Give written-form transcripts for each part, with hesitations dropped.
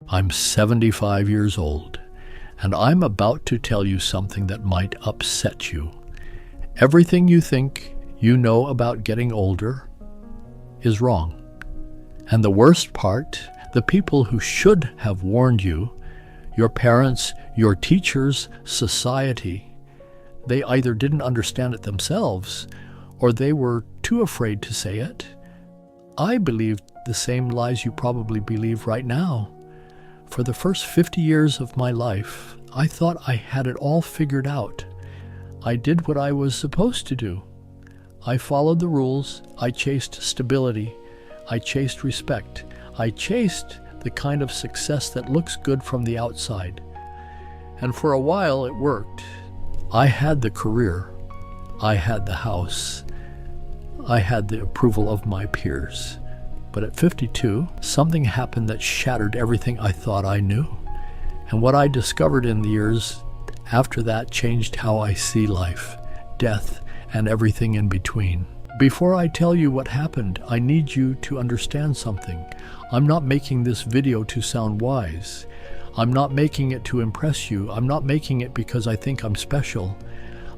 I'm 75 years old, and I'm about to tell you something that might upset you. Everything you think you know about getting older is wrong. And the worst part, the people who should have warned you, your parents, your teachers, society, they either didn't understand it themselves or they were too afraid to say it. I believed the same lies you probably believe right now. For the first 50 years of my life, I thought I had it all figured out. I did what I was supposed to do. I followed the rules. I chased stability. I chased respect. I chased the kind of success that looks good from the outside. And for a while it worked. I had the career. I had the house. I had the approval of my peers. But at 52, something happened that shattered everything I thought I knew. And what I discovered in the years after that changed how I see life, death, and everything in between. Before I tell you what happened, I need you to understand something. I'm not making this video to sound wise. I'm not making it to impress you. I'm not making it because I think I'm special.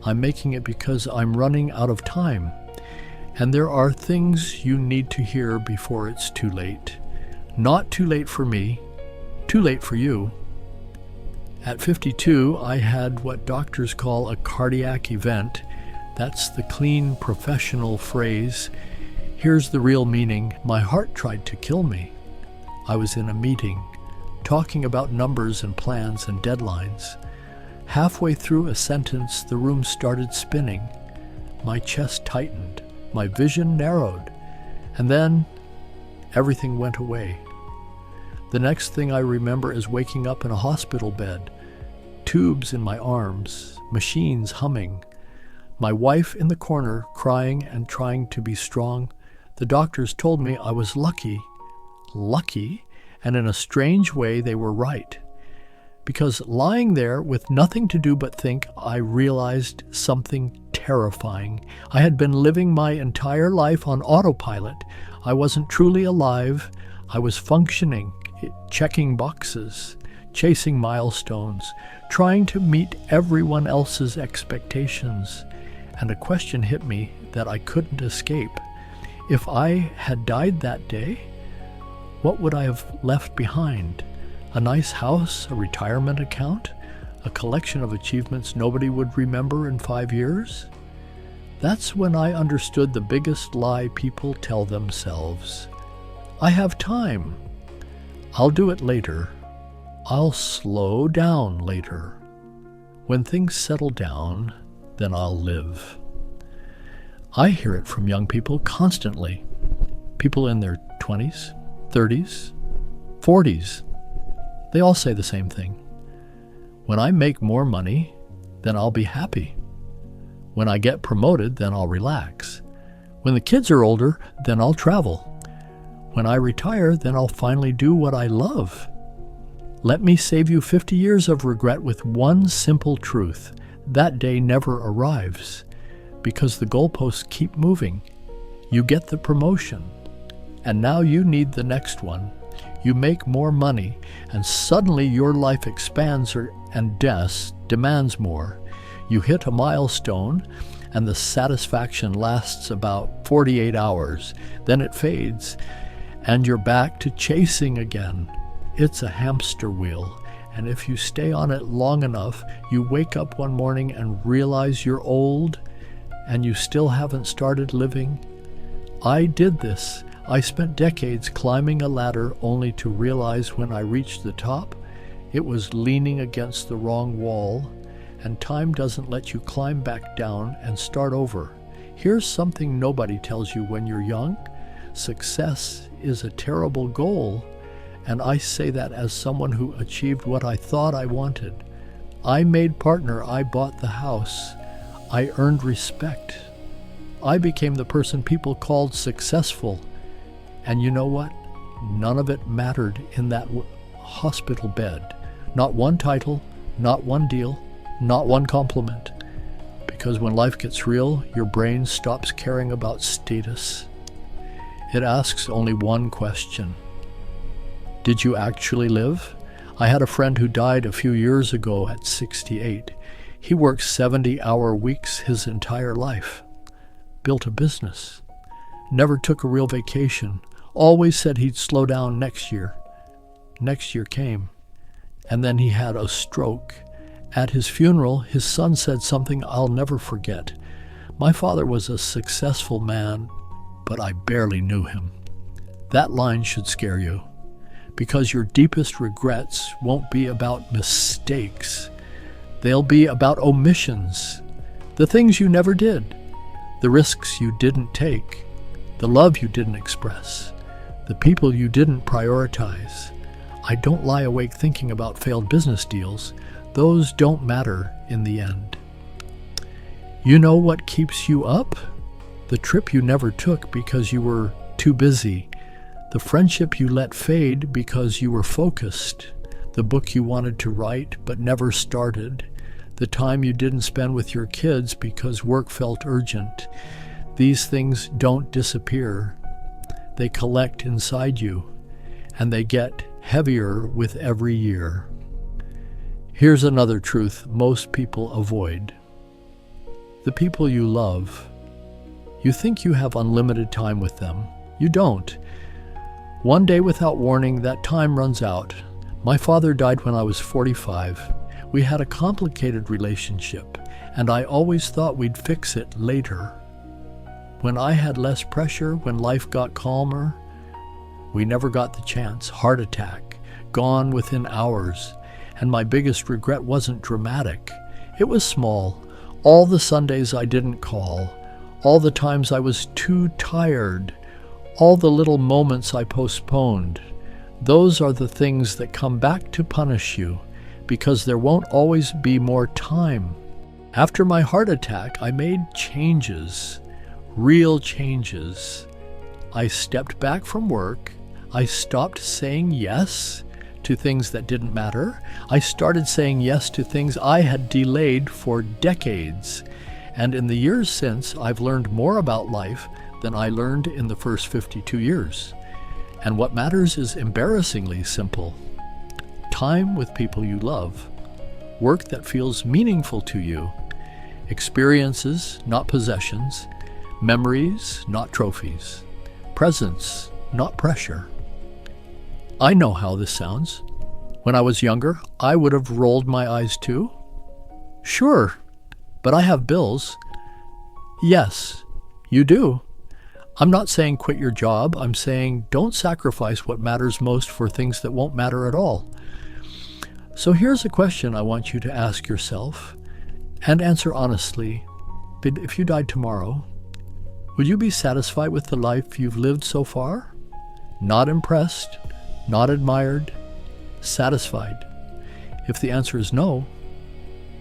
I'm making it because I'm running out of time. And there are things you need to hear before it's too late. Not too late for me, too late for you. At 52, I had what doctors call a cardiac event. That's the clean professional phrase. Here's the real meaning. My heart tried to kill me. I was in a meeting, talking about numbers and plans and deadlines. Halfway through a sentence, the room started spinning. My chest tightened. My vision narrowed, and then everything went away. The next thing I remember is waking up in a hospital bed, tubes in my arms, machines humming, my wife in the corner crying and trying to be strong. The doctors told me I was lucky, and in a strange way they were right. Because lying there with nothing to do but think, I realized something terrifying. I had been living my entire life on autopilot. I wasn't truly alive. I was functioning, checking boxes, chasing milestones, trying to meet everyone else's expectations. And a question hit me that I couldn't escape. If I had died that day, what would I have left behind? A nice house, a retirement account, a collection of achievements nobody would remember in 5 years? That's when I understood the biggest lie people tell themselves. I have time. I'll do it later. I'll slow down later. When things settle down, then I'll live. I hear it from young people constantly. People in their 20s, 30s, 40s. They all say the same thing. When I make more money, then I'll be happy. When I get promoted, then I'll relax. When the kids are older, then I'll travel. When I retire, then I'll finally do what I love. Let me save you 50 years of regret with one simple truth. That day never arrives because the goalposts keep moving. You get the promotion, and now you need the next one. You make more money, and suddenly your life expands and demands more. You hit a milestone, and the satisfaction lasts about 48 hours. Then it fades, and you're back to chasing again. It's a hamster wheel, and if you stay on it long enough, you wake up one morning and realize you're old, and you still haven't started living. I did this. I spent decades climbing a ladder only to realize when I reached the top, it was leaning against the wrong wall, and time doesn't let you climb back down and start over. Here's something nobody tells you when you're young. Success is a terrible goal, and I say that as someone who achieved what I thought I wanted. I made partner, I bought the house, I earned respect. I became the person people called successful. And you know what? None of it mattered in that hospital bed. Not one title, not one deal, not one compliment. Because when life gets real, your brain stops caring about status. It asks only one question. Did you actually live? I had a friend who died a few years ago at 68. He worked 70-hour weeks his entire life, built a business, never took a real vacation, always said he'd slow down next year. Next year came, and then he had a stroke. At his funeral, his son said something I'll never forget. My father was a successful man, but I barely knew him. That line should scare you, because your deepest regrets won't be about mistakes. They'll be about omissions, the things you never did, the risks you didn't take, the love you didn't express, the people you didn't prioritize. I don't lie awake thinking about failed business deals. Those don't matter in the end. You know what keeps you up? The trip you never took because you were too busy. The friendship you let fade because you were focused. The book you wanted to write but never started. The time you didn't spend with your kids because work felt urgent. These things don't disappear. They collect inside you, and they get heavier with every year. Here's another truth most people avoid. The people you love, you think you have unlimited time with them. You don't. One day without warning, that time runs out. My father died when I was 45. We had a complicated relationship, and I always thought we'd fix it later. When I had less pressure, when life got calmer, we never got the chance. Heart attack, gone within hours. And my biggest regret wasn't dramatic. It was small. All the Sundays I didn't call, all the times I was too tired, all the little moments I postponed. Those are the things that come back to punish you, because there won't always be more time. After my heart attack, I made changes, real changes. I stepped back from work. I stopped saying yes to things that didn't matter. I started saying yes to things I had delayed for decades. And in the years since, I've learned more about life than I learned in the first 52 years. And what matters is embarrassingly simple. Time with people you love. Work that feels meaningful to you. Experiences, not possessions. Memories, not trophies. Presence, not pressure. I know how this sounds. When I was younger, I would have rolled my eyes too. Sure, but I have bills. Yes, you do. I'm not saying quit your job. I'm saying don't sacrifice what matters most for things that won't matter at all. So here's a question I want you to ask yourself and answer honestly. If you died tomorrow, would you be satisfied with the life you've lived so far? Not impressed? Not admired, satisfied? If the answer is no,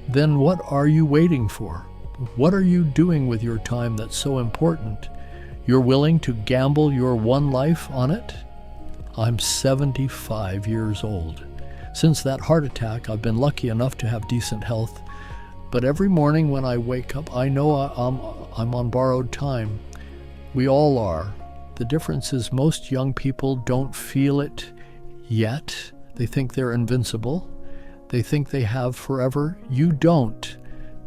then what are you waiting for? What are you doing with your time that's so important? You're willing to gamble your one life on it? I'm 75 years old. Since that heart attack, I've been lucky enough to have decent health, but every morning when I wake up, I know I'm on borrowed time. We all are. The difference is most young people don't feel it yet. They think they're invincible. They think they have forever. You don't.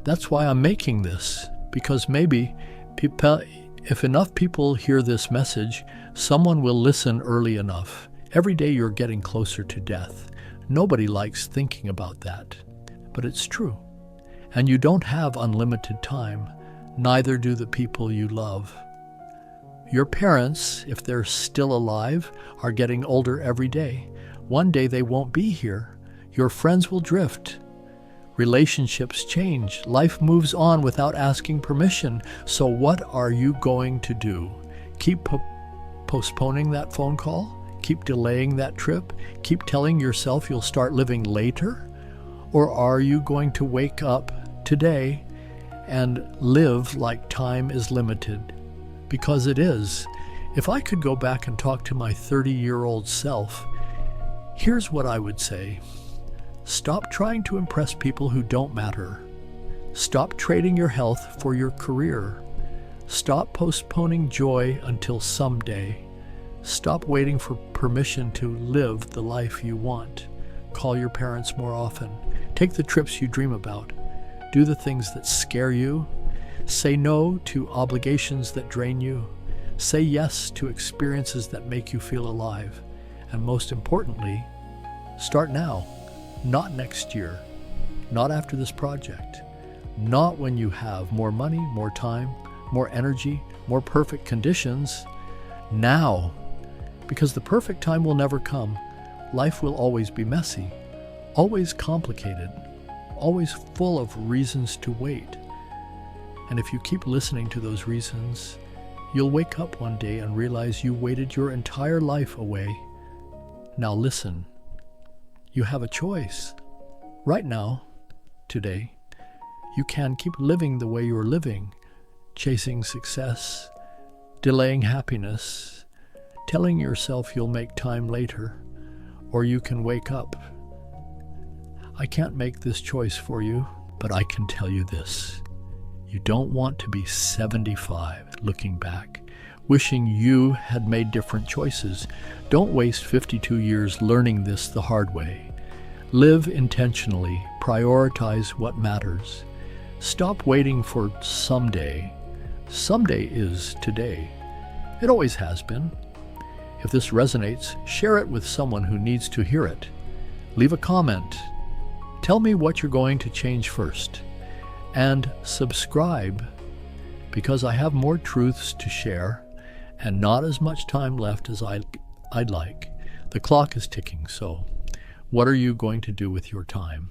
That's why I'm making this, because maybe if enough people hear this message, someone will listen early enough. Every day you're getting closer to death. Nobody likes thinking about that, but it's true. And you don't have unlimited time. Neither do the people you love. Your parents, if they're still alive, are getting older every day. One day they won't be here. Your friends will drift. Relationships change. Life moves on without asking permission. So what are you going to do? Keep postponing that phone call? Keep delaying that trip? Keep telling yourself you'll start living later? Or are you going to wake up today and live like time is limited? Because it is. If I could go back and talk to my 30-year-old self, here's what I would say. Stop trying to impress people who don't matter. Stop trading your health for your career. Stop postponing joy until someday. Stop waiting for permission to live the life you want. Call your parents more often. Take the trips you dream about. Do the things that scare you. Say no to obligations that drain you. Say yes to experiences that make you feel alive. And most importantly, start now, not next year, not after this project, not when you have more money, more time, more energy, more perfect conditions. Now, because the perfect time will never come. Life will always be messy, always complicated, always full of reasons to wait. And if you keep listening to those reasons, you'll wake up one day and realize you waited your entire life away. Now listen, you have a choice. Right now, today, you can keep living the way you're living, chasing success, delaying happiness, telling yourself you'll make time later, or you can wake up. I can't make this choice for you, but I can tell you this. You don't want to be 75 looking back, wishing you had made different choices. Don't waste 52 years learning this the hard way. Live intentionally, prioritize what matters. Stop waiting for someday. Someday is today. It always has been. If this resonates, share it with someone who needs to hear it. Leave a comment. Tell me what you're going to change first. And subscribe, because I have more truths to share and not as much time left as I'd like. The clock is ticking, so what are you going to do with your time?